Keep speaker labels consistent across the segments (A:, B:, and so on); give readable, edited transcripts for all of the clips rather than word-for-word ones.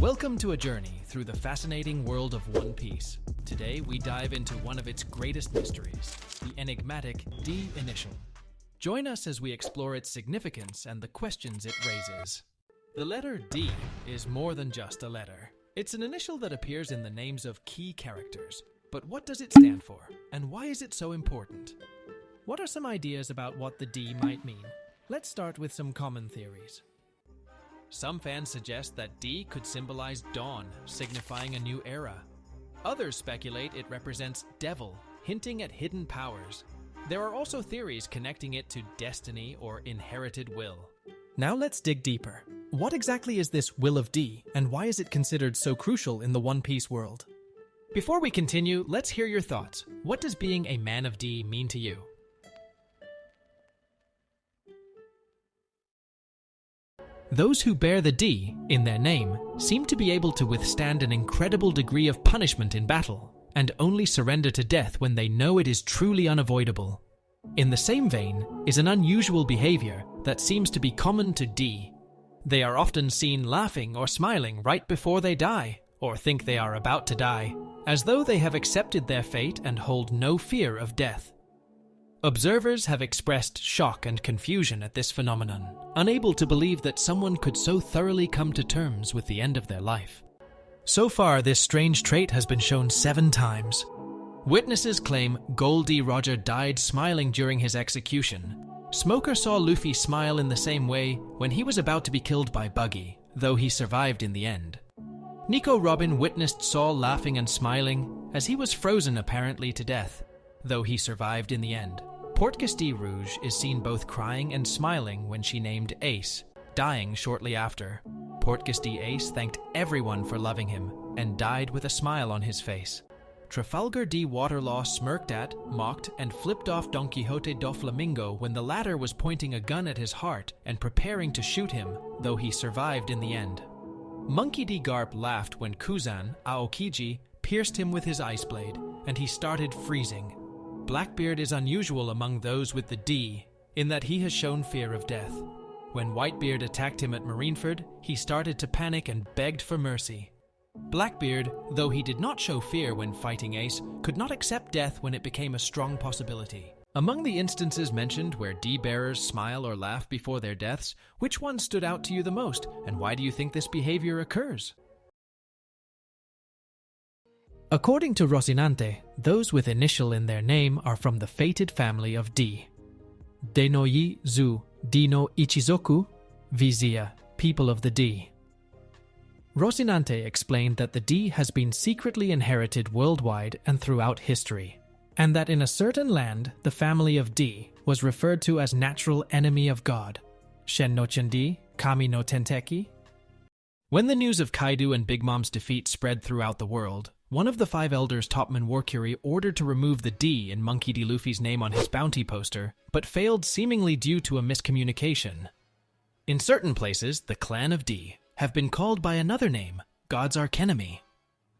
A: Welcome to a journey through the fascinating world of One Piece. Today we dive into one of its greatest mysteries, the enigmatic D initial. Join us as we explore its significance and the questions it raises. The letter D is more than just a letter. It's an initial that appears in the names of key characters. But what does it stand for, and why is it so important? What are some ideas about what the D might mean? Let's start with some common theories. Some fans suggest that D could symbolize dawn, signifying a new era. Others speculate it represents devil, hinting at hidden powers. There are also theories connecting it to destiny or inherited will. Now let's dig deeper. What exactly is this Will of D, and why is it considered so crucial in the One Piece world? Before we continue, let's hear your thoughts. What does being a man of D mean to you? Those who bear the D in their name seem to be able to withstand an incredible degree of punishment in battle, and only surrender to death when they know it is truly unavoidable. In the same vein is an unusual behavior that seems to be common to D. They are often seen laughing or smiling right before they die, or think they are about to die, as though they have accepted their fate and hold no fear of death. Observers have expressed shock and confusion at this phenomenon, unable to believe that someone could so thoroughly come to terms with the end of their life. So far, this strange trait has been shown 7 times. Witnesses claim Gol D Roger died smiling during his execution. Smoker saw Luffy smile in the same way when he was about to be killed by Buggy, though he survived in the end. Nico Robin witnessed Saul laughing and smiling as he was frozen apparently to death, though he survived in the end. Portgas D Rouge is seen both crying and smiling when she named Ace, dying shortly after. Portgas D Ace thanked everyone for loving him and died with a smile on his face. Trafalgar D Waterlaw smirked at, mocked, and flipped off Don Quixote do Flamingo when the latter was pointing a gun at his heart and preparing to shoot him, though he survived in the end. Monkey D Garp laughed when Kuzan, Aokiji, pierced him with his ice blade, and he started freezing. Blackbeard is unusual among those with the D, in that he has shown fear of death. When Whitebeard attacked him at Marineford, he started to panic and begged for mercy. Blackbeard, though he did not show fear when fighting Ace, could not accept death when it became a strong possibility. Among the instances mentioned where D-bearers smile or laugh before their deaths, which one stood out to you the most, and why do you think this behavior occurs? According to Rocinante, those with initial in their name are from the fated family of D. Denoyi Zu Dino Ichizoku Vizia, people of the D. Rocinante explained that the D has been secretly inherited worldwide and throughout history, and that in a certain land, the family of D was referred to as natural enemy of God, Shen no Chendi, Kami no Tenteki. When the news of Kaido and Big Mom's defeat spread throughout the world, one of the 5 elders, Topman Warcury, ordered to remove the D in Monkey D. Luffy's name on his bounty poster, but failed seemingly due to a miscommunication. In certain places, the clan of D have been called by another name, God's ARCHENEMY.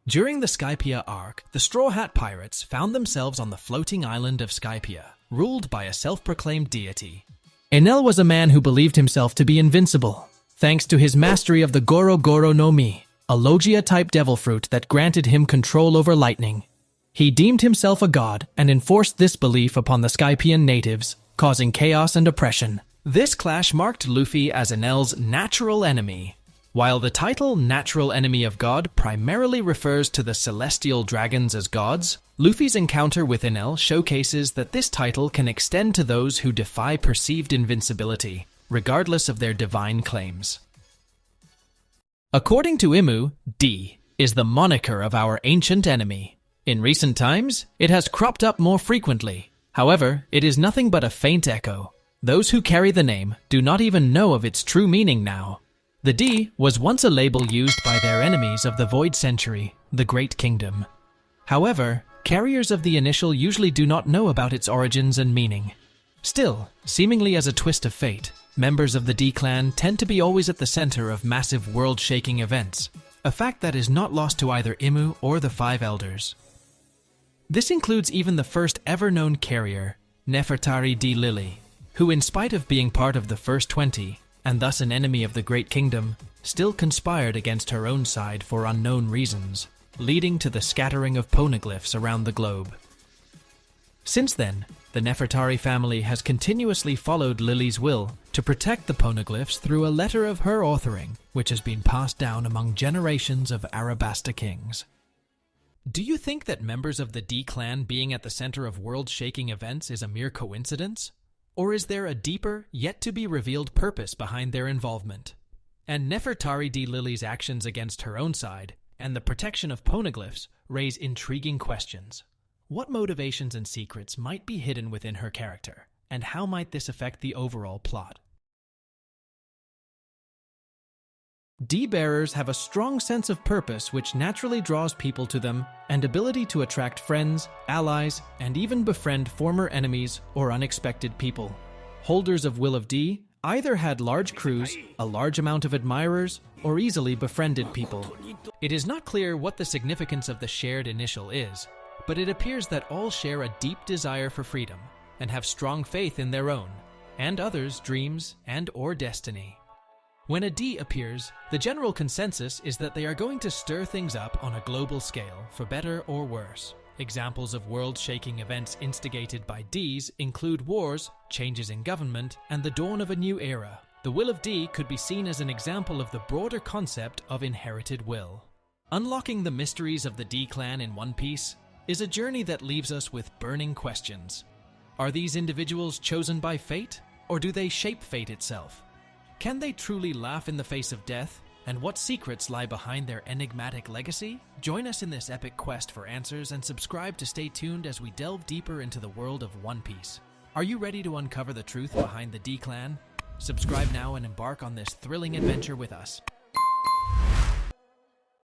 A: During the Skypiea arc, the Straw Hat Pirates found themselves on the floating island of Skypiea, ruled by a self-proclaimed deity. Enel was a man who believed himself to be invincible, thanks to his mastery of the Goro Goro no Mi, a Logia-type devil fruit that granted him control over lightning. He deemed himself a god and enforced this belief upon the Skypiean natives, causing chaos and oppression. This clash marked Luffy as Enel's natural enemy. While the title Natural Enemy of God primarily refers to the celestial dragons as gods, Luffy's encounter with Enel showcases that this title can extend to those who defy perceived invincibility, regardless of their divine claims. According to Imu, D is the moniker of our ancient enemy. In recent times, it has cropped up more frequently. However, it is nothing but a faint echo. Those who carry the name do not even know of its true meaning now. The D was once a label used by their enemies of the Void Century, the Great Kingdom. However, carriers of the initial usually do not know about its origins and meaning. Still, seemingly as a twist of fate, members of the D clan tend to be always at the center of massive world-shaking events, a fact that is not lost to either Imu or the 5 elders. This includes even the first ever known carrier, Nefertari D. Lily, who in spite of being part of the first 20, and thus an enemy of the Great Kingdom, still conspired against her own side for unknown reasons, leading to the scattering of poneglyphs around the globe. Since then, the Nefertari family has continuously followed Lily's will to protect the poneglyphs through a letter of her authoring, which has been passed down among generations of Arabasta kings. Do you think that members of the D clan being at the center of world-shaking events is a mere coincidence? Or is there a deeper, yet-to-be-revealed purpose behind their involvement? And Nefertari D. Lily's actions against her own side and the protection of poneglyphs raise intriguing questions. What motivations and secrets might be hidden within her character, and how might this affect the overall plot? D-bearers have a strong sense of purpose which naturally draws people to them, and ability to attract friends, allies, and even befriend former enemies or unexpected people. Holders of Will of D either had large crews, a large amount of admirers, or easily befriended people. It is not clear what the significance of the shared initial is, but it appears that all share a deep desire for freedom and have strong faith in their own and others' dreams and/or destiny. When a D appears, the general consensus is that they are going to stir things up on a global scale, for better or worse. Examples of world-shaking events instigated by Ds include wars, changes in government, and the dawn of a new era. The Will of D could be seen as an example of the broader concept of inherited will. Unlocking the mysteries of the D clan in One Piece is a journey that leaves us with burning questions. Are these individuals chosen by fate, or do they shape fate itself? Can they truly laugh in the face of death? And what secrets lie behind their enigmatic legacy? Join us in this epic quest for answers and subscribe to stay tuned as we delve deeper into the world of One Piece. Are you ready to uncover the truth behind the D clan? Subscribe now and embark on this thrilling adventure with us.